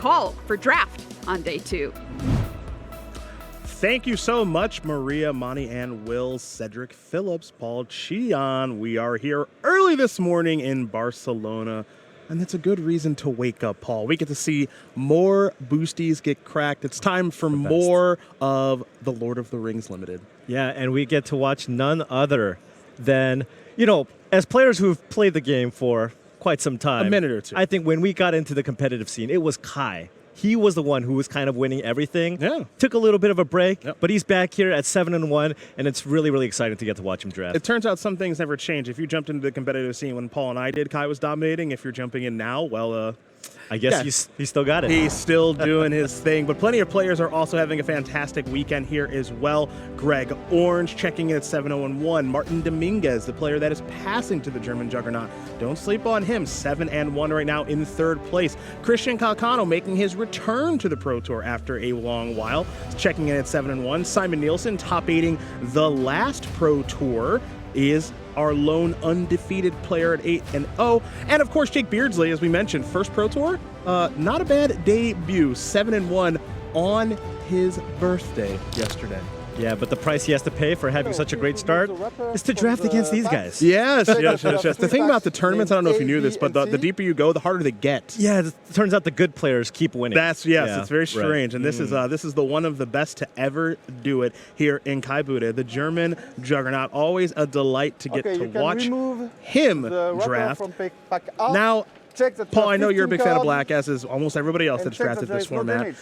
call for draft on day 2. Thank you so much, Maria, Monty, and Will, Cedric Phillips, Paul Chion. We are here early this morning in Barcelona, and that's a good reason to wake up, Paul. We get to see more boosties get cracked. It's time for more of the Lord of the Rings Limited. Yeah, and we get to watch none other than, as players who've played the game for quite some time. A minute or two. I think when we got into the competitive scene, it was Kai. He was the one who was kind of winning everything. Yeah. Took a little bit of a break, Yep. but he's back here at 7-1, and it's really, really exciting to get to watch him draft. It turns out some things never change. If you jumped into the competitive scene when Paul and I did, Kai was dominating. If you're jumping in now, well, I guess yeah. he's still got it. He's still doing his thing, but plenty of players are also having a fantastic weekend here as well. Greg Orange checking in at 7-0-1. Martin Dominguez, the player that is passing to the German juggernaut. Don't sleep on him. 7-1 right now in third place. Christian Calcano making his return to the Pro Tour after a long while, checking in at 7-1. Simon Nielsen top-8ing the last Pro Tour is our lone undefeated player at 8-0. And of course, Jake Beardsley, as we mentioned, first Pro Tour, not a bad debut, 7-1 on his birthday yesterday. Yeah, but the price he has to pay for having such a great start is to draft against these guys. Yes. The thing about the tournaments, I don't know if you knew this, but the deeper you go, the harder they get. Yeah, it turns out the good players keep winning. It's very strange. Right. And this is the one of the best to ever do it here in Kai Budde, the German juggernaut. Always a delight to get to watch him draft. Now, Paul, I know you're a big fan of black, as is almost everybody else that's drafted this format.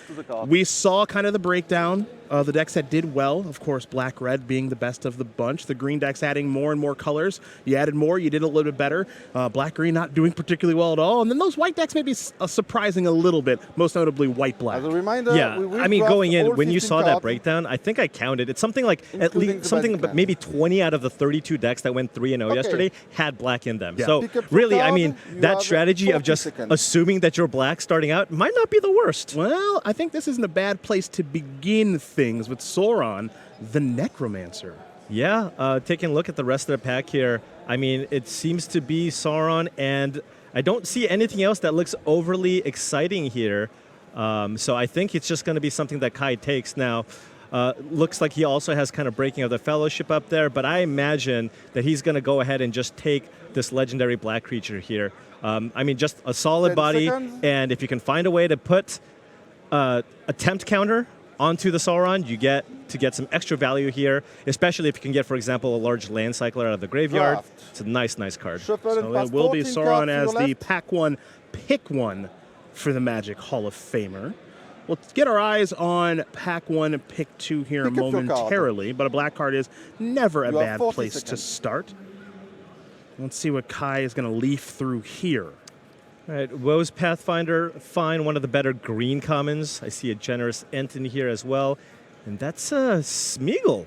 We saw kind of the breakdown. The decks that did well, of course, black-red being the best of the bunch. The green decks adding more and more colors. You added more, you did a little bit better. Black-green not doing particularly well at all. And then those white decks maybe surprising a little bit, most notably white-black. As a reminder, going in, when you saw that breakdown, I think I counted. It's something like at least maybe 20 out of the 32 decks that went 3-0 yesterday had black in them. Yeah. So really, that strategy of just assuming that you're black starting out might not be the worst. Well, I think this isn't a bad place to begin things with Sauron, the Necromancer. Yeah, taking a look at the rest of the pack here, it seems to be Sauron, and I don't see anything else that looks overly exciting here. So I think it's just going to be something that Kai takes now. Looks like he also has kind of Breaking of the Fellowship up there, but I imagine that he's going to go ahead and just take this legendary black creature here. Just a solid body, and if you can find a way to put a tempt counter onto the Sauron, you get some extra value here, especially if you can get, for example, a large land cycler out of the graveyard. It's a nice card. So it will be Sauron as the Pack 1 Pick 1 for the Magic Hall of Famer. We'll get our eyes on Pack 1 Pick 2 here momentarily, but a black card is never a bad place to start. Let's see what Kai is going to leaf through here. All right, Woe's Pathfinder, fine, one of the better green commons. I see a Generous Ent in here as well. And that's Smeagol.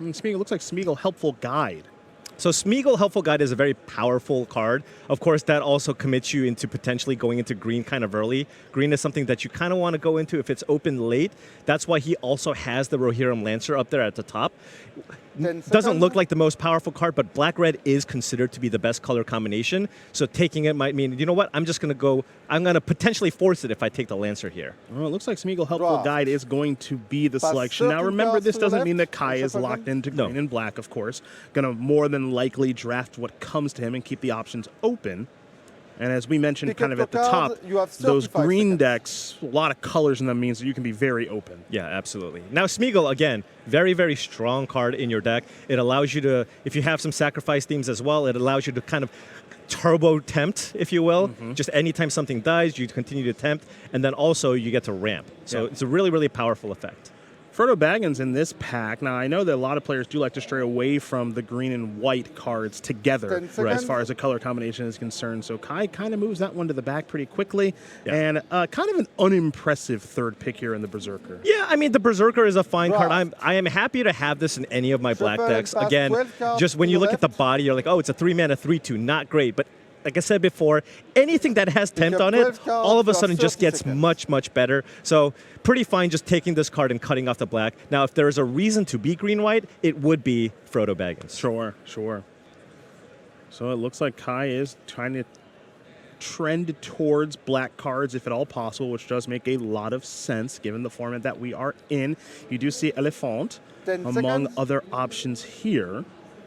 Smeagol looks like Smeagol Helpful Guide. So Smeagol Helpful Guide is a very powerful card. Of course, that also commits you into potentially going into green kind of early. Green is something that you kind of want to go into if it's open late. That's why he also has the Rohirrim Lancer up there at the top. Doesn't look like the most powerful card, but black-red is considered to be the best color combination. So taking it might mean, you know what, I'm going to potentially force it if I take the Lancer here. Well, it looks like Smeagol Helpful Guide is going to be the selection. Now remember, this doesn't mean that Kai is locked into green and black, of course. Going to more than likely draft what comes to him and keep the options open. And as we mentioned kind of at the top, those green decks, a lot of colors in them means that you can be very open. Yeah, absolutely. Now, Smeagol, again, very, very strong card in your deck. It allows you to, if you have some sacrifice themes as well, it allows you to kind of turbo tempt, if you will. Just anytime something dies, you continue to tempt, and then also you get to ramp. So it's a really, really powerful effect. Frodo Baggins in this pack. Now, I know that a lot of players do like to stray away from the green and white cards together as far as the color combination is concerned. So Kai kind of moves that one to the back pretty quickly. Yeah. And kind of an unimpressive third pick here in the Berserker. Yeah, the Berserker is a fine card. I am happy to have this in any of my black decks. Again, just when you look at the body, you're like, oh, it's a 3-mana 3/2, not great. But like I said before, anything that has tempt on it, all of a sudden just gets much, much better. So pretty fine just taking this card and cutting off the black. Now, if there is a reason to be green-white, it would be Frodo Baggins. Sure. So it looks like Kai is trying to trend towards black cards if at all possible, which does make a lot of sense given the format that we are in. You do see Elephant 10 among seconds. other options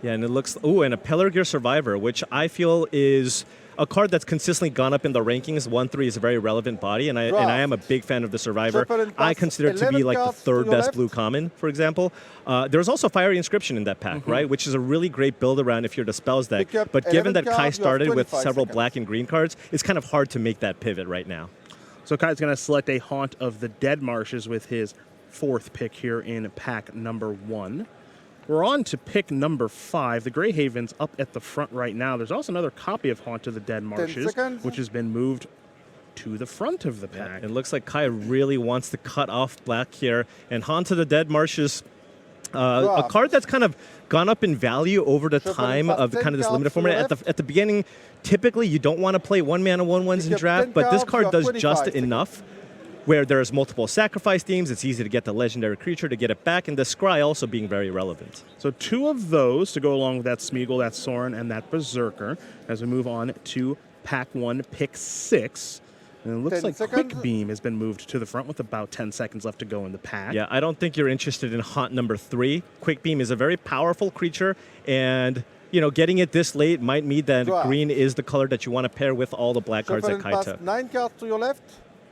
and it looks, and a Pelor Gear Survivor, which I feel is a card that's consistently gone up in the rankings. 1-3 is a very relevant body, and I am a big fan of the Survivor. Shuffle and I pass consider it to be 11 like the cards to third your best left. blue common, for example. There's also Fiery Inscription in that pack, right? Which is a really great build around if you're the spells deck. Pick up But given 11 that Kai cards, you have started with 25 several seconds. black and green cards, it's kind of hard to make that pivot right now. So Kai's going to select a Haunt of the Dead Marshes with his 4th pick here in pack number 1. We're on to pick number 5. The Greyhaven's up at the front right now. There's also another copy of Haunt of the Dead Marshes, seconds. which has been moved to the front of the pack. It looks like Kai really wants to cut off black here. And Haunt of the Dead Marshes, a card that's kind of gone up in value over the Shuffle time and of pass kind of 10 this limited cards to format. your At the beginning, typically you don't want to play 1-mana 1/1s in Pick up draft, 10 but this cards, card you have does 25 just seconds. enough where there's multiple sacrifice themes. It's easy to get the legendary creature to get it back, and the Scry also being very relevant. So 2 of those to go along with that Smeagol, that Sorin, and that Berserker as we move on to pack 1, pick 6. And it looks 10 like seconds. Quick Beam has been moved to the front with about 10 seconds left to go in the pack. Yeah, I don't think you're interested in Haunt number 3. Quick Beam is a very powerful creature, and getting it this late might mean that Draw. green is the color that you want to pair with all the black cards Shuffle that and Kai pass took. 9 cards to your left.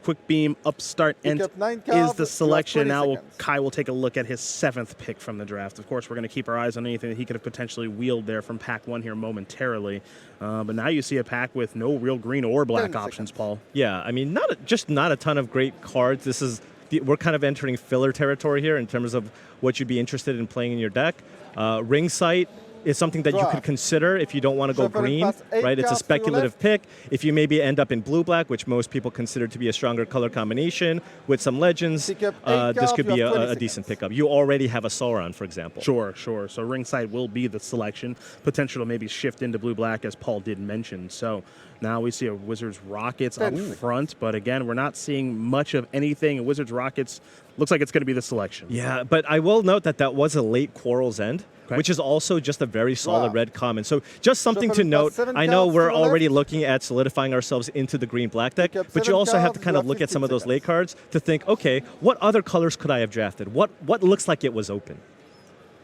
Quick Beam, Upstart, Pick and up 9 is cards, the you have selection. 20 Now seconds. Kai will take a look at his 7th pick from the draft. Of course, we're going to keep our eyes on anything that he could have potentially wheeled there from pack 1 here momentarily. But now you see a pack with no real green or black 10 options, seconds. Paul. Yeah, I mean, not a ton of great cards. We're kind of entering filler territory here in terms of what you'd be interested in playing in your deck. Ring Sight is something that you Draw. could consider if you don't want to go Shuffle and green, pass 8 right? It's a cards to your speculative left. pick. If you maybe end up in blue-black, which most people consider to be a stronger color combination with some legends, Pick up 8 this cards, could you be have 20 a decent seconds. pickup. You already have a Sauron, for example. Sure. So Ringside will be the selection. Potential to maybe shift into blue-black, as Paul did mention. So now we see a Wizards Rockets up front. But again, we're not seeing much of anything. Wizards Rockets looks like it's going to be the selection. Yeah, but I will note that was a late Quarrel's End, Okay. which is also just a very solid Wow. red common. So just something Shuffle to and pass note. 7 I know cards we're to your already left. looking at solidifying ourselves into the green-black deck, Pick up but you 7 also have to cards, kind you of have look at some of 15 those late cards to think, okay, what other colors could I have drafted? What looks like it was open?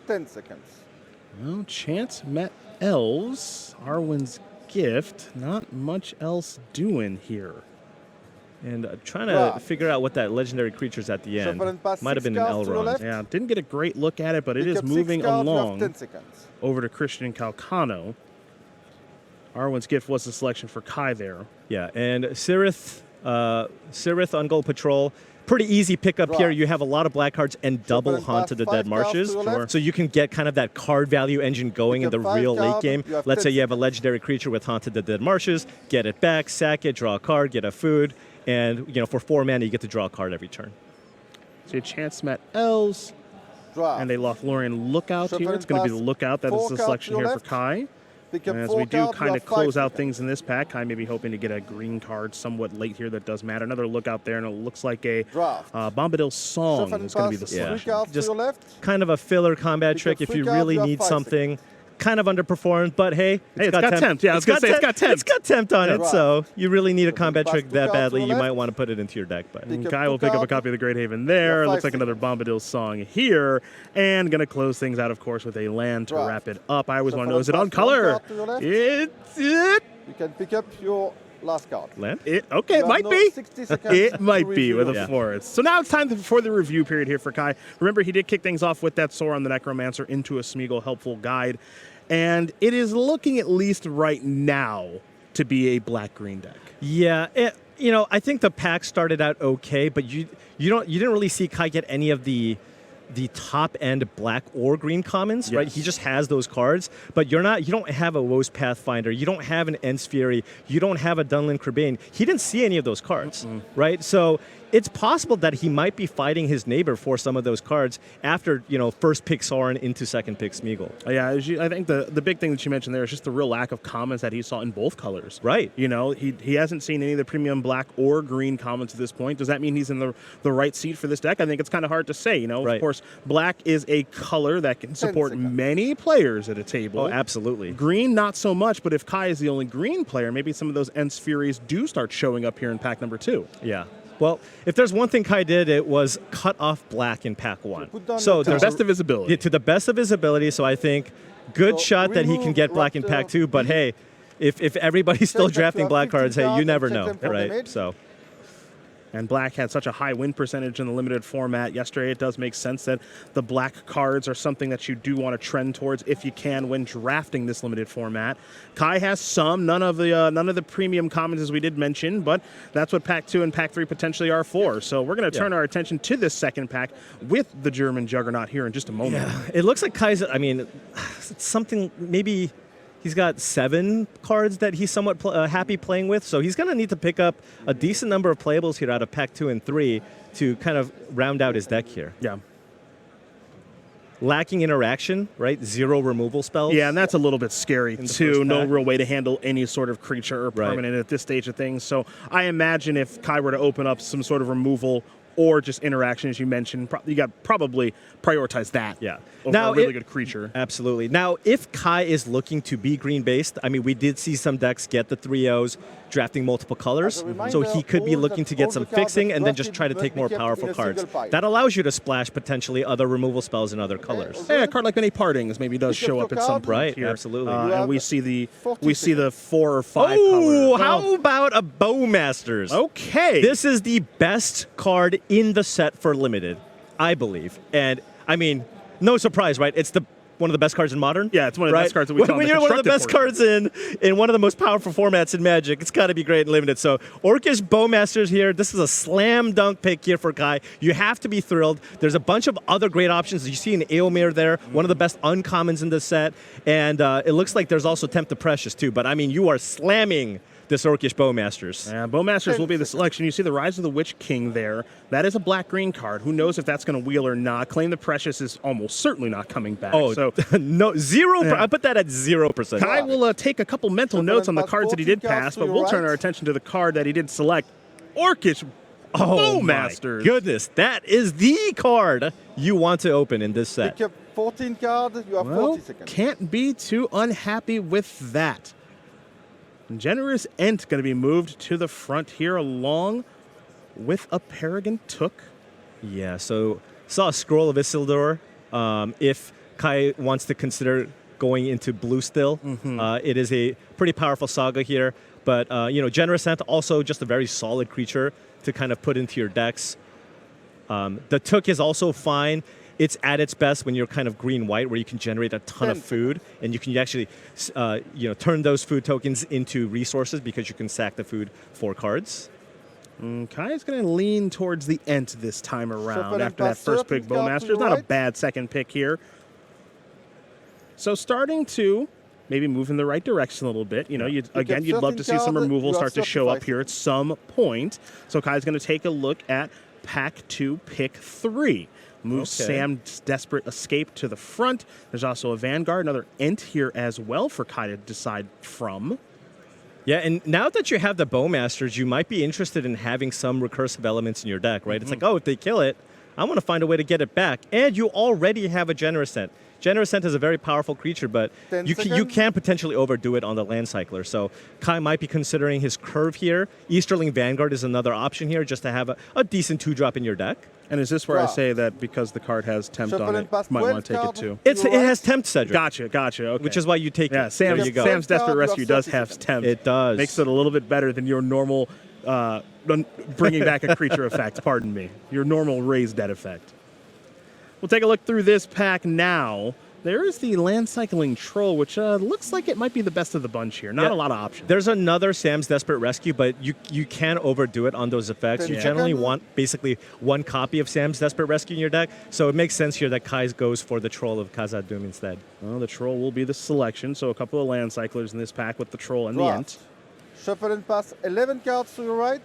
10 seconds. Well, Chance met Elves. Arwen's Gift. Not much else doing here. And trying to Draw. figure out what that legendary creature's at the end. Shuffle and pass Might have 6 been an cards to your Elrond. left. Yeah, didn't get a great look at it, but it Pick is up 6 moving cards, you have along 10 seconds. over to Christian Calcano. Arwen's Gift was the selection for Kai there. Yeah, and Sirith on Gold Patrol. Pretty easy pickup Draw. here. You have a lot of black cards and double and Haunt pass to the 5 Dead cards Marshes. to your left. So you can get kind of that card value engine going in Pick the up 5 real late cards, game. you have Let's 10 say you have a legendary creature with Haunt to the Dead Marshes, get it back, sack it, draw a card, get a food, and for 4 mana you get to draw a card every turn. So a Chance met Elves Draw. and a Lothlorien Lookout Shuffle here. and It's going to be pass the Lookout. That is 4 the cards selection to your here left. for Kai. Pick up And as 4 we do cards, you kind have of 5 close out seconds. things in this pack, Kai may be hoping to get a green card somewhat late here. That does matter. Another Lookout there, and it looks like a Draft. Bombadil Song Shuffle and is going to be the pass 3 selection. cards Just to your left. Kind of a filler combat Pick trick up if 3 you cards, really you have need 5 something. Kind of underperformed, but hey, Hey, it's got tempt. Yeah, I was gonna say, it's got tempt. It's got tempt on it, Right. so you really need a So combat pass trick 2 that cards to badly. the You might left. want to put it into your deck, but Pick up Kai 2 will pick up a cards. copy of the Great Haven there. Yeah, Looks 5 like another Bombadil Song here. And going to close things out, of course, with a land to Draft. wrap it up. I always want to Shuffle know, is it and on pass 1 color? card to your left. It's You can pick up your last card. land. okay, You it might have be. 60 seconds It to might be review. with a Yeah. forest. So now it's time for the review period here for Kai. Remember, he did kick things off with that Sauron the Necromancer into a Smeagol helpful guide. And it is looking, at least right now, to be a black-green deck. Yeah, I think the pack started out okay, but you didn't really see Kai get any of the top end black or green commons, right? Yes. He just has those cards, but you don't have a Woes Pathfinder, you don't have an Ents Fury, you don't have a Dunlin Crebain. He didn't see any of those cards, right? So it's possible that he might be fighting his neighbor for some of those cards after, first pick Sauron into second pick Smeagol. Yeah, I think the big thing that you mentioned there is just the real lack of commons that he saw in both colors. Right. He hasn't seen any of the premium black or green commons at this point. Does that mean he's in the right seat for this deck? I think it's kind of hard to say. Of Right. course, course, black is a color that can support seconds. many players at a table. Oh, absolutely. Green, not so much, but if Kai is the only green player, maybe some of those Ents Furies do start showing up here in pack number 2. Yeah. Well, if there's one thing Kai did, it was cut off black in pack 1. Put down So your To the there's best of his ability. Yeah, to the best of his ability. So I think good So shot that he can remove get black in pack Raptor 2. But hey, if everybody's still Check that you drafting have black 15 cards, hey, you cards never and check know, them for right? damage. So And black had such a high win percentage in the limited format yesterday. It does make sense that the black cards are something that you do want to trend towards if you can when drafting this limited format. Kai has some, none of the premium commons as we did mention, but that's what pack 2 and pack 3 potentially are for. So we're going to turn our attention to this second pack with the German Juggernaut here in just a moment. yeah, it looks like Kai's. I mean, it's something maybe. He's got 7 cards that he's somewhat happy playing with, so he's going to need to pick up a decent number of playables here out of pack 2 and 3 to kind of round out his deck here. Yeah. Lacking interaction, right? 0 removal spells. Yeah, and that's a little bit scary the too. first No pack. real way to handle any sort of creature or Right. permanent at this stage of things. So I imagine if Kai were to open up some sort of removal or just interaction, as you mentioned, you got probably prioritize that. Yeah. Over Now a really it- good creature. Absolutely. Now, if Kai is looking to be green-based, I mean, we did see some decks get the 3-0s, drafting multiple colors, As a reminder, so he could be all looking to the get some cards fixing and then drafted just try to must take be more kept powerful in a cards. single pile. That allows you to splash potentially other removal spells in other colors. Yeah, a card like Many Partings maybe does Pick up show your up at some card. point Right, here. absolutely. You And have we see the 40 4 or 5 Oh, color. how about a Bowmasters? Okay. This is the best card in the set for limited, I believe. And, I mean, no surprise, right? It's one of the best cards in Modern. Yeah, it's one of the right? best cards that we saw in When the you're one of the best constructed cards in one of the most powerful formats in Magic, it's got to be great in limited. So Orcish Bowmasters here. This is a slam dunk pick here for Kai. You have to be thrilled. There's a bunch of other great options. You see an Eomer there, one of the best uncommons in the set, and it looks like there's also Tempt the Precious too. But I mean, you are slamming this Orcish Bowmasters. Yeah, Bowmasters will be the selection. You see the Rise of the Witch King there. That is a black-green card. Who knows if that's going to wheel or not. Claim the Precious is almost certainly not coming back. Oh, so no, 0%. Yeah. I put that at 0%. Kai will take a couple mental notes on the cards that he did 14 cards pass, to but your we'll turn right. our attention to the card that he did select. Orcish Oh, Bowmasters. my goodness. That is the card you want to open in this set. Pick up 14 cards, you have Well, 40 seconds. can't be too unhappy with that. Generous Ent going to be moved to the front here along with a Peregrine Took. Yeah, so saw a Scroll of Isildur. If Kai wants to consider going into blue still, it is a pretty powerful saga here. But, Generous Ent also just a very solid creature to kind of put into your decks. The Took is also fine. It's at its best when you're kind of green-white, where you can generate a ton of food, and you can actually, turn those food tokens into resources because you can sack the food for cards. Kai is going to lean towards the Ent this time around Shuffle and after that pass first pick. 13 cards to Bowmasters, your not a right. bad second pick here. So starting to maybe move in the right direction a little bit. You'd love to see some 13 removal cards, start to you have show up 35 here at some point. So Kai's going to take a look at pack 2, pick 3. Move Okay. Sam's Desperate Escape to the front. There's also a Vanguard, another Ent here as well for Kai to decide from. Yeah, and now that you have the Bowmasters, you might be interested in having some recursive elements in your deck, right? It's like, if they kill it, I want to find a way to get it back. And you already have a Generous Ent. Generous Ent is a very powerful creature, but 10 you seconds. can potentially overdo it on the land cycler. So Kai might be considering his curve here. Easterling Vanguard is another option here, just to have a decent 2-drop in your deck. And is this where I Wow. say that because the card has Tempt Shuffle on and it, pass you might 12 want to take it cards. too? It You're has right. Tempt, Cedric. Gotcha. Okay. Which is why you take Yeah, it. There you go. Sam's Desperate Card, you Rescue have does 30 have seconds. Tempt. It does. Makes it a little bit better than your normal bringing back a creature effect, pardon me. Your normal raise dead effect. We'll take a look through this pack now. There is the Land Cycling Troll, which looks like it might be the best of the bunch here. Not Yeah. a lot of options. There's another Sam's Desperate Rescue, but you can overdo it on those effects. You Yeah. generally want basically one copy of Sam's Desperate Rescue in your deck, so it makes sense here that Kai goes for the Troll of Khazad-dûm instead. Well, the Troll will be the selection, so a couple of Land Cyclers in this pack with the Troll and the Draft. Ent. Shuffle and pass 11 cards to your right.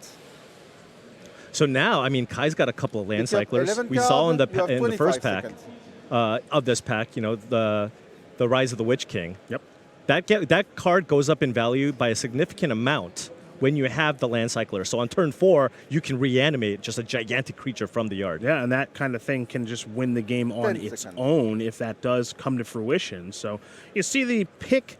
So now, I mean, Kai's got a couple of land Pick up cyclers. 11 We saw in the cards, you have in the first 25 pack seconds. of this pack, the Rise of the Witch King. Yep. That card goes up in value by a significant amount when you have the Land Cycler. So on turn 4, you can reanimate just a gigantic creature from the yard. Yeah, and that kind of thing can just win the game on 10 its seconds. own if that does come to fruition. So you see the pick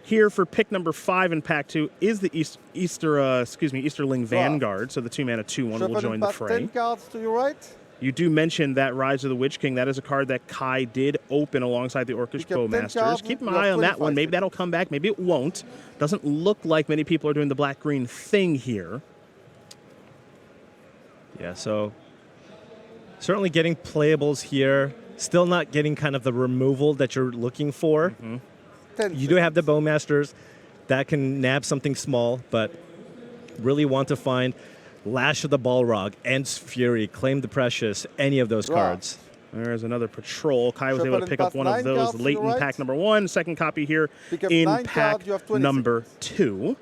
here for pick number 5 in pack 2 is the Easterling Vanguard. So the 2-mana 2/1 will Shuffle join and the pass fray. 10 cards to your right. You do mention that Rise of the Witch King. That is a card that Kai did open alongside the Orcish Pick up 10 Bowmasters. cards, Keep an you have eye on that 25 one. Maybe seconds. that'll come back. Maybe it won't. Doesn't look like many people are doing the black-green thing here. Yeah, so certainly getting playables here. Still not getting kind of the removal that you're looking for. 10 You do have the Bowmasters that can nab something small, but really want to find Lash of the Balrog, Ent's Fury, Claim the Precious, any of those Draw. cards. There's another patrol. Kai was Shuffle able to and pick up pass one of 9 those cards to late your in right. pack number 1. Second copy here Pick up in 9 pack cards, you have 20 number seconds. 2.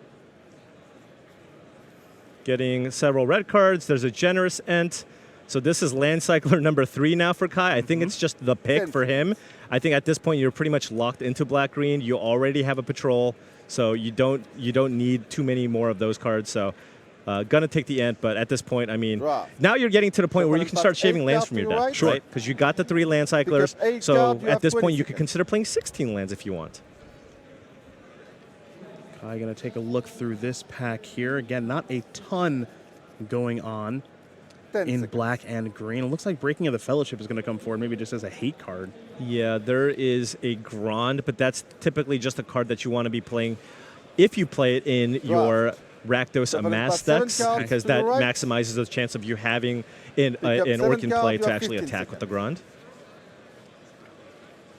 Getting several red cards. There's a generous Ent. So this is Land Cycler number 3 now for Kai. I think it's just the pick 10 for him. I think at this point you're pretty much locked into black-green. You already have a patrol, so you don't need too many more of those cards. So gonna take the Ent, but at this point, I mean, Draw. now you're getting to the point Shuffle where you and can pass start shaving 8 lands cards from to your your deck, right. Sure. right? Because you got the 3 Land Cyclers. 8 So cards, you at have this 20 point, you could seconds. consider playing 16 lands if you want. Kai going to take a look through this pack here. Again, not a ton going on 10 in seconds. black and green. It looks like Breaking of the Fellowship is going to come forward, maybe just as a hate card. Yeah, there is a Grand, but that's typically just a card that you want to be playing if you play it in your Rakdos Shuffle and Amass pass 7 decks, cards because to that the right. maximizes the chance of you having an Pick up 7 Orc in cards, play you to have actually 15 attack with the seconds. Grand.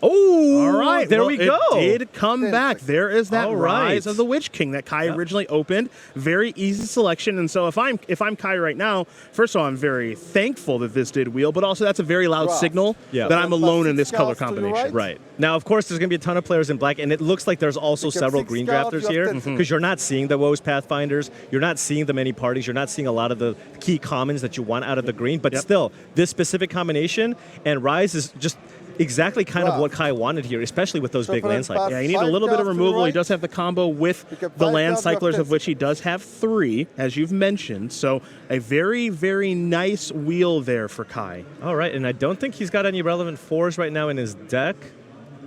Oh, All right, there well, we go. It did come 10 back. seconds. There is that All right. Rise of the Witch King that Kai originally opened. Very easy selection. And so if I'm Kai right now, first of all, I'm very thankful that this did wheel, but also that's a very loud Draw. signal Yeah. that I'm alone in this Six color cards to your combination. Right. Now, of course, there's going to be a ton of players in black, and it looks like there's also Pick up several 6 green cards, drafters you have here 10 seconds. because you're not seeing the Woes Pathfinders. You're not seeing the many parties. You're not seeing a lot of the key commons that you want out of the green. But Yep. still, this specific combination and Rise is just exactly kind of Wow. what Kai wanted here, especially with those big Shuffle land and cycles. pass Yeah, you need a 5 little bit of cards to the removal. He right. does have the combo with Pick up the 5 land cards, you have cyclers, 10 of which he does have 3, as you've mentioned. So a very, very nice wheel there for Kai. All right, and I don't think he's got any relevant 4s right now in his deck.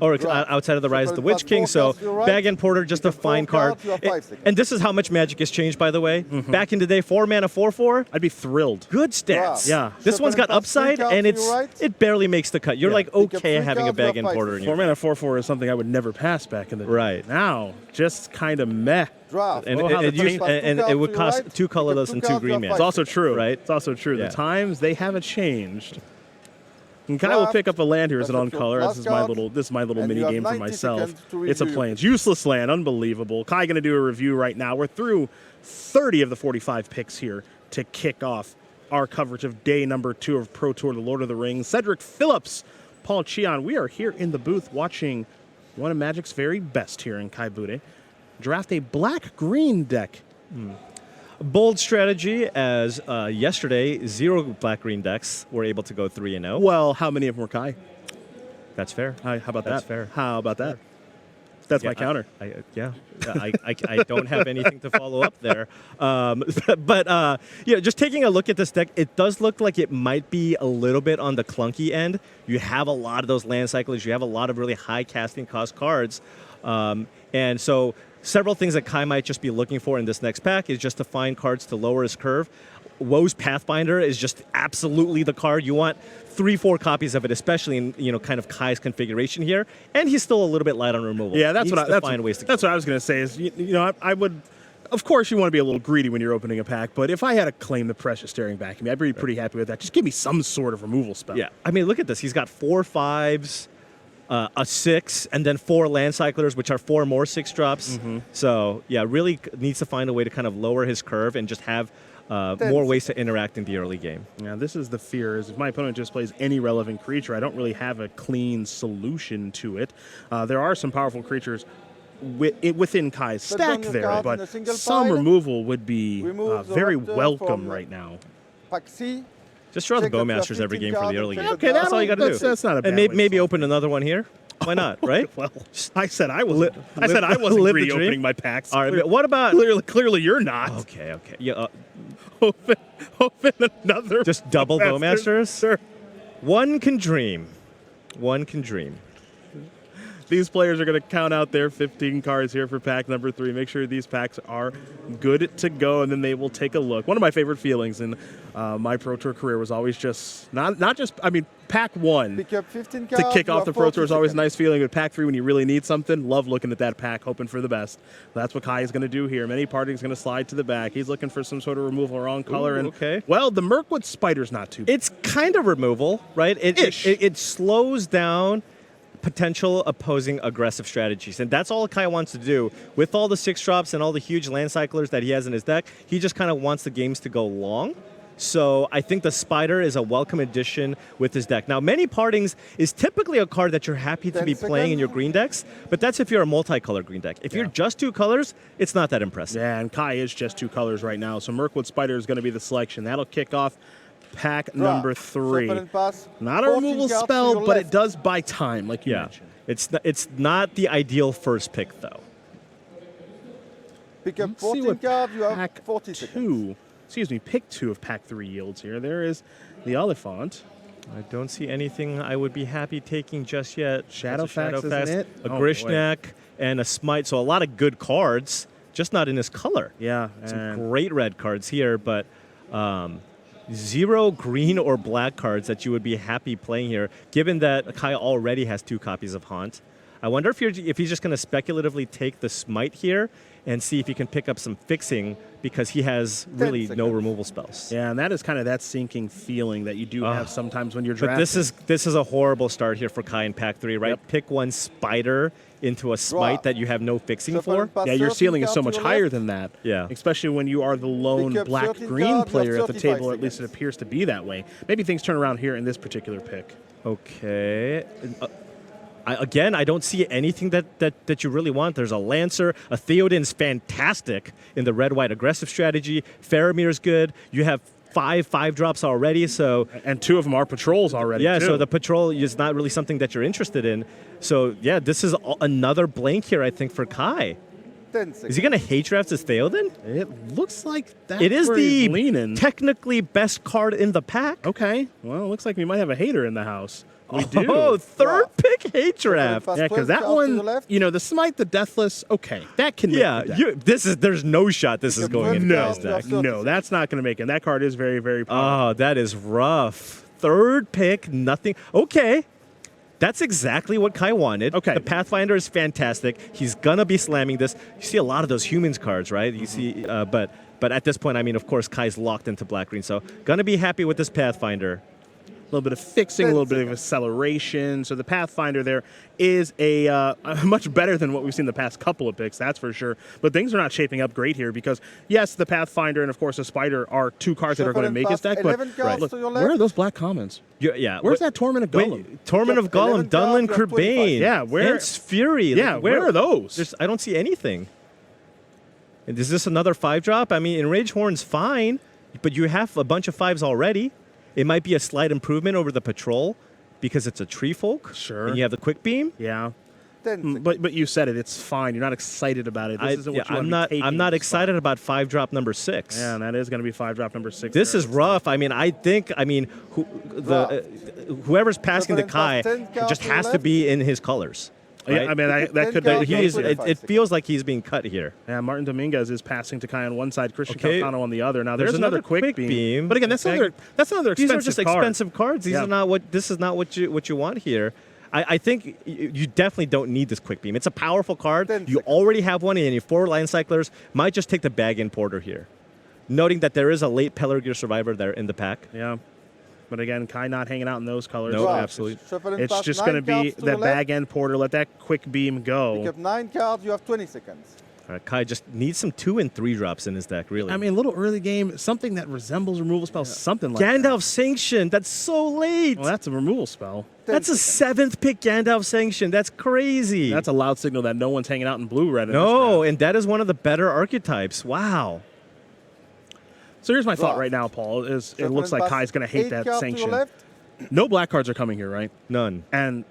Or Draw. outside of the Rise of the Shuffle Witch and King, pass so 4 cards to your right. Bag and Porter, just Pick a up 4 fine card. cards, you have 5 seconds. And this is how much Magic has changed, by the way. Back in the day, 4 mana, 4/4. I'd be thrilled. Good stats. Yeah. This Shuffle one's and got pass 3 upside, cards and to your right. it barely makes the cut. You're Yeah. like Pick up okay 3 having a cards, you Bag have and 5 Porter in 4 your mana 4/4 is something I would never pass back in the day. Right. Now, just kind of meh. Draft. and, Oh, how it, the used- time- and it would cost 2 colorless and 2 green It's mana. also true. Right. It's also true. Yeah. The times, they haven't changed. And Kai will Draft. pick up a land here as an That's on color. your This is my last little card. mini And you game have for 90 myself. seconds to It's a review. plains. Useless land, unbelievable. Kai gonna do a review right now. We're through 30 of the 45 picks here to kick off our coverage of day number 2 of Pro Tour The Lord of the Rings. Cedric Phillips, Paul Cheon, we are here in the booth watching one of Magic's very best here in Kai Budde draft a black-green deck. Bold strategy, as yesterday, 0 black-green decks were able to go 3-0. Well, how many of them were Kai? That's fair. How about That's that? fair. How about that? That's my Yeah, counter. I don't have anything to follow up there. But just taking a look at this deck, it does look like it might be a little bit on the clunky end. You have a lot of those land cyclers. You have a lot of really high casting cost cards. And so several things that Kai might just be looking for in this next pack is just to find cards to lower his curve. Woe's Pathfinder is just absolutely the card. You want 3-4 copies of it, especially in kind of Kai's configuration here. And he's still a little bit light on removal. Yeah, that's Needs what to I, find ways to that's what I was going to say. Is I would, of course, you want to be a little greedy when you're opening a pack. But if I had to claim the Precious staring back at me, I'd be pretty happy with that. Just give me some sort of removal spell. Yeah, I mean, look at this. He's got 4 5s, a 6, and then 4 land cyclers, which are 4 more 6 drops. So yeah, really needs to find a way to kind of lower his curve and just have more ways to interact in the early game. Yeah, this is the fear. Is if my opponent just plays any relevant creature, I don't really have a clean solution to it. There are some powerful creatures within Kai's Put down stack your there, cards in but a single some pile. removal would be Remove the very raptor welcome from- right now. Pack C. Just draw the Check that you have Bowmasters every 15 game for the cards early and game. check Okay, that That's all you got to do. that's not a bad And way maybe to open another one here. Why not, right? Well, I said I wasn't. I said I wasn't live the greedy dream. opening my packs. All right, but what about... Clearly, you're not. Okay. Yeah, Open another. just double Bowmasters? Sure. One can dream. One can dream. These players are going to count out their 15 cards here for pack number 3. Make sure these packs are good to go, and then they will take a look. One of my favorite feelings in my Pro Tour career was always just not just. I mean, pack 1 Pick up 15 to cards. kick you off have the Pro 40 Tour is always a seconds. nice feeling. But pack 3, when you really need something, love looking at that pack, hoping for the best. That's what Kai is going to do here. Many Parting is going to slide to the back. He's looking for some sort of removal wrong color. Ooh, and okay. Well, the Mirkwood Spider's not too bad. It's kind of removal, right? It slows down potential opposing aggressive strategies. And that's all Kai wants to do. With all the 6-drops and all the huge land cyclers that he has in his deck, he just kind of wants the games to go long. So I think the Spider is a welcome addition with his deck. Now, Many Partings is typically a card that you're happy to 10 be playing in your green decks, but that's if you're a multicolor green deck. If you're just 2 colors, it's not that impressive. Yeah, and Kai is just 2 colors right now. So Mirkwood Spider is going to be the selection. That'll kick off pack Draw. number 3. Shuffle and pass. Not a 14 removal cards to spell, your but left. it does buy time, like you Yeah, mentioned. it's not the ideal first pick, though. Pick up Let's see 14 what cards. You have pack 40 seconds. 2. Excuse me, pick 2 of pack 3 yields here. There is the Oliphant. I don't see anything I would be happy taking just yet. Shadowfax, That's a isn't it? a Oh, Grishnak, and a Smite. So a lot of good cards, just not in his color. Yeah, Some and great red cards here, but 0 green or black cards that you would be happy playing here, given that Kai already has 2 copies of Haunt. I wonder if he's just going to speculatively take the Smite here and see if he can pick up some fixing, because he has really no seconds. removal spells. yeah, and that is kind of that sinking feeling that you do have sometimes when you're But drafting. this is a horrible start here for Kai in pack 3, right? Yep. Pick 1 Spider into a Smite that you have no fixing Shuffle for. and pass Yeah, your 13 ceiling is so cards much to your higher left. than that. Yeah. Especially when you are the lone Pick up 13 black-green cards, you have player at the 35 table, or at least it seconds. appears to be that way. Maybe things turn around here in this particular pick. Okay. I don't see anything that you really want. There's a Lancer. A Theoden's fantastic in the red-white aggressive strategy. Faramir's good. You have 5 drops already, so... And 2 of them are patrols already, Yeah, too. so the patrol is not really something that you're interested in. So, yeah, this is another blank here, I think, for Kai. 10 seconds. Is he going to hate draft his Theoden? It looks like that's It is where he's the leaning. technically best card in the pack. Okay, well, it looks like we might have a hater in the house. We do. Oh, third Draft. pick hate draft. Pass Yeah, because 12 that cards to your one, left. you know, the Smite, the Deathless, okay, that can make Yeah, the deck. there's no shot this is going in No, Kai's deck. no, that's not going to make it. That card is very, very powerful. Oh, that is rough. Third pick, nothing. Okay. That's exactly what Kai wanted. Okay. The Pathfinder is fantastic. He's going to be slamming this. You see a lot of those humans cards, right? You see, but at this point, I mean, of course, Kai's locked into black-green. So going to be happy with this Pathfinder. A little bit of fixing, a 10 little bit of seconds. acceleration. So the Pathfinder there is a much better than what we've seen the past couple of picks, that's for sure. But things are not shaping up great here because, yes, the Pathfinder and, of course, the Spider are 2 cards that are Shuffle going to and make his pass deck. But 11 cards look, to your where are left. those black commons? Yeah. Where's that Torment of Golem? Torment of You have Golem, 11 Dunlin, cards, you have 25. Kerbane. Yeah, where- Hence Fury. Yeah, Like, where are those? I don't see anything. And is this another 5-drop? I mean, Enraged Horn's fine, but you have a bunch of 5s already. It might be a slight improvement over the Patrol because it's a Tree Folk. Sure. And you have the Quick Beam. Yeah. 10 seconds. But you said it. It's fine. You're not excited about it. This isn't what you want to be taking. I'm not It's fine. excited about 5-drop number 6. Yeah, and that is going to be 5-drop number 6. This there. is rough. I mean, whoever's passing to Kai just has to be in his colors. Yeah, right? I mean, that could Ten be the cards, case. It feels like he's being cut here. Yeah, Martin Dominguez is passing to Kai on one side, Christian Okay. Calcano on the other. Now there's There's another another quick quick beam. But again, that's Okay. another expensive These are just card. expensive cards. These Yeah. are not what. This is not what you want here. I think you definitely don't need this quick beam. It's a powerful card. 10 You seconds. already have one, and your 4 line cyclers might just take the bag in Porter here. Noting that there is a late Pelargir Survivor there in the pack. Yeah. But again, Kai not hanging out in those colors. No, Draw. absolutely. Shuffle and It's pass just 9 going to be cards to that your left. bag end Porter. Let that quick beam Pick go. up 9 cards. You have 20 seconds. All right, Kai just needs some 2 and 3 drops in his deck, really. I mean, a little early game, something that resembles removal spell, something like that. Gandalf Sanction. That's so late. Well, that's a removal spell. 10 That's a seconds. 7th pick Gandalf Sanction. That's crazy. That's a loud signal that no one's hanging out in blue red. in this no, draft. and that is one of the better archetypes. Wow. So here's my thought Draw. right now, Paul. Is it Shuffle looks and like pass Kai's going to hate 8 that cards to your sanction. left. No black cards are coming here, right? None. And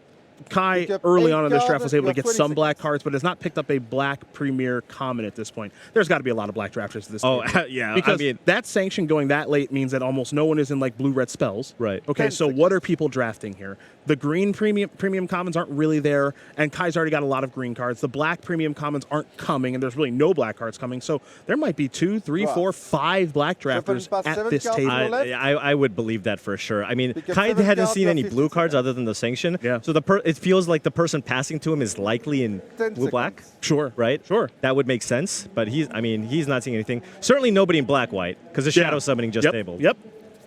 Kai Pick up early 8 on in this draft cards, was able you to have get 20 some black seconds. cards, but has not picked up a black premier common at this point. There's got to be a lot of black drafters at this Oh, point. yeah, Because I mean- that sanction going that late means that almost no one is in like blue-red spells. Right. Okay, 10 so seconds. what are people drafting here? The green premium commons aren't really there, and Kai's already got a lot of green cards. The black premium commons aren't coming, and there's really no black cards coming. So there might be 2, 3, Draft. 4, 5 black drafters past at 7 this cards table. on the left. I would believe that for sure. I mean, Pick up Kai 7 hadn't cards, seen you have any 50 blue cards seconds. other than the sanction. Yeah. So it feels like the person passing to him is likely in 10 blue-black. seconds. Sure. Right? Sure. That would make sense, but he's not seeing anything. Certainly nobody in black-white, because the shadow summoning just yep. tabled. Yep.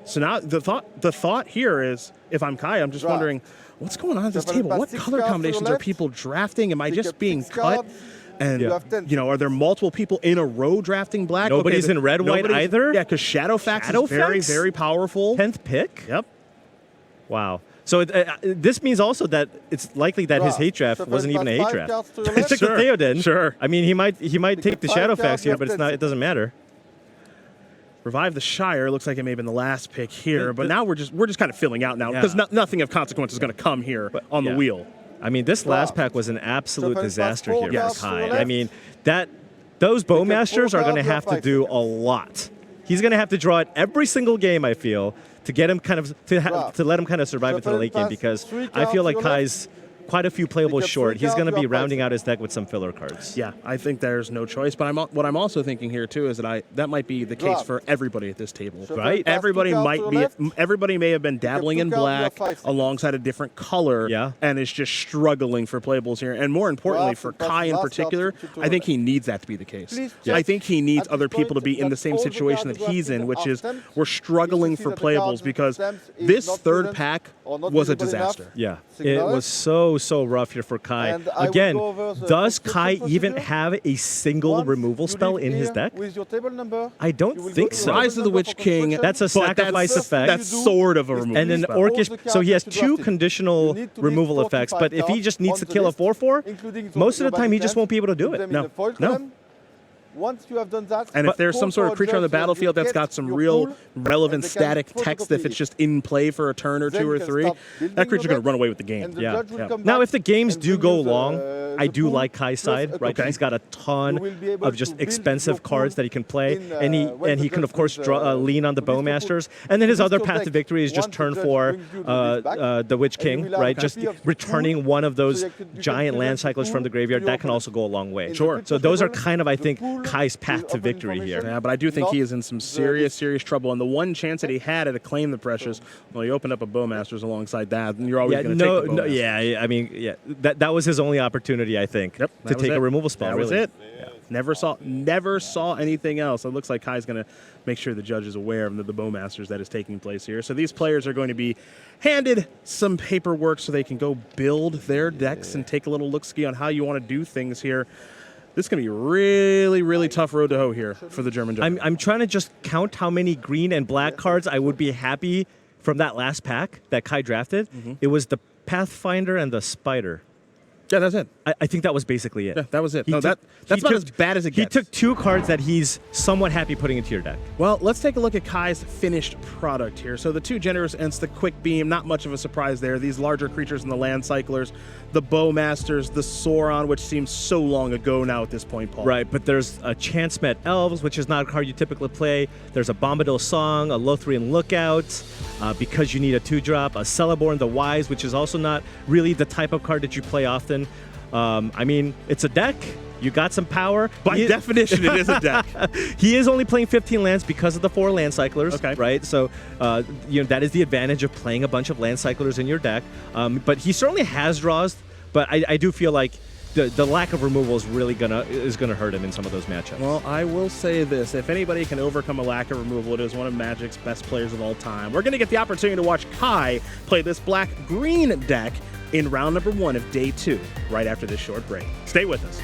So now the thought here is, if I'm Kai, I'm just Draft. wondering, what's going on at this Shuffle table? past What 6 color cards to the combinations are left. people drafting? Am I Pick just up being 6 cut? cards. And You have 10 are there multiple people in a row drafting black? Nobody's in red, white nobody's- either? Yeah, because Shadowfax is very, Shadowfax? very powerful. 10th pick? Yep. Wow. So this means also that it's likely that his Draft. hate draft Shuffle wasn't even a past hate 5 draft. cards to the He left. took the Sure, Theoden. sure. I mean, he might take the Pick up 5 Shadowfax cards, you here, have but 10 it doesn't matter. Revive the Shire looks like it may have been the last pick here, but the- now we're just kind of filling out now Yeah. because nothing of consequence is going to come here on the yeah. wheel. I mean, this last Draft. pack was an absolute Shuffle past disaster 4 here cards for to Kai. the I left. mean, those Bowmasters are going to cards, you have have to 5 do a seconds. lot. He's going to have to draw it every single game, I feel, to get him Draft. to let him kind of survive into the Shuffle late game, past because 3 I feel cards like to your left. Kai's quite a few playable Pick up short. 3 He's going to cards, be you have 5 rounding out seconds. his deck with some filler cards. Yeah, I think there's no choice. But what I'm also thinking here too is that might be the case Draft. for everybody at this table. Shuffle Right. past Everybody 2 cards might to the be. left. Everybody may have been dabbling 2 in cards, you have black 5 seconds. alongside a different color, Yeah. and is just struggling for playables here. And more importantly, Draft for and pass Kai the in last card particular, to I think left. he needs that to be the case. Please I check think he needs at other this people to point be in the that same all the situation cards that he's in, drafted which are is stamped. we're struggling You can for see that the playables cards because stamps is this not third present pack or not was a visible enough. disaster. Yeah, it Signal was so rough here for Kai. And I will Again, go over the does conscription Kai even procedure. have a single Once removal you spell leave in his here deck? with your table number, I don't you will think go to so. your Rise of the table Witch number for King. construction. That's a But sacrifice that's, effect. That's You do sort of a is removal And then spell. All orcish. the So he has cards that you two drafted. conditional You need to removal leave effects, 45 but if he just cards needs on to the kill a list, 4/4, including most of your the time he just body won't be able to do put it. them in No. the foil No. column. Once you have done that, And if there's go some sort for of a creature on the judge so that you battlefield that's get got some your real pool, relevant and they can static photocopy text, if it. it's just in play for a turn or Then 2 you or can 3, start that building creature's your going to deck, run away with the game. and the Yeah. judge will Yeah. come Now, back if the games and do bring go you the, long, I the do pool like Kai's plus side, a right? token. He's got a ton You will be able of just to build expensive your cards pool that he can play, in, and he when and the he can judge of course brings, lean on the to this pool. Bowmasters, and then his To other this path to deck, victory is just once turn the judge 4 brings you the list back, the Witch and you King, will have right? a Just copy of the returning pool, one of those so you can giant present land the cyclers from pool the graveyard. to your That can opponent. also go a long way. In the Sure. picture So those are table, kind of, I the think, pool Kai's will path to offer victory here. information. Yeah, but I do think he Not is in some the serious, list. serious trouble. And the one chance that he had to claim the pressures, well, he opened up a Bowmasters alongside that, and you're always Yeah, going to take the Bowmasters. yeah. I mean, yeah, that was his only opportunity, I think, Yep, to that was take it. a removal spell. That was really. it. Never saw anything else. It looks like Kai's going to make sure the judge is aware of the Bowmasters that is taking place here. So these players are going to be handed some paperwork so they can go build their decks and take a little look-ski on how you want to do things here. This is going to be a really, really tough road to hoe here for the German judge. I'm trying to just count how many green and black cards I would be happy from that last pack that Kai drafted. It was the Pathfinder and the Spider. Yeah, that's it. I think that was basically it. Yeah, that was it. He No, took- that's he about took- as bad as it He gets. took 2 cards that he's somewhat happy putting into your deck. Well, let's take a look at Kai's finished product here. So the 2 Generous Ents, the Quick Beam, not much of a surprise there. These larger creatures in the Land Cyclers, the Bowmasters, the Sauron, which seems so long ago now at this point, Paul. Right, but there's a Chance Met Elves, which is not a card you typically play. There's a Bombadil Song, a Lothrian Lookout, because you need a 2-drop, a Celeborn the Wise, which is also not really the type of card that you play often. I mean, it's a deck. You got some power. By definition, it is a deck. He is only playing 15 lands because of the 4 land cyclers. Okay. Right. So, that is the advantage of playing a bunch of land cyclers in your deck. But he certainly has draws. But I do feel like the lack of removal is really gonna hurt him in some of those matchups. Well, I will say this. If anybody can overcome a lack of removal, it is one of Magic's best players of all time. We're going to get the opportunity to watch Kai play this black-green deck in round number 1 of day 2, right after this short break. Stay with us.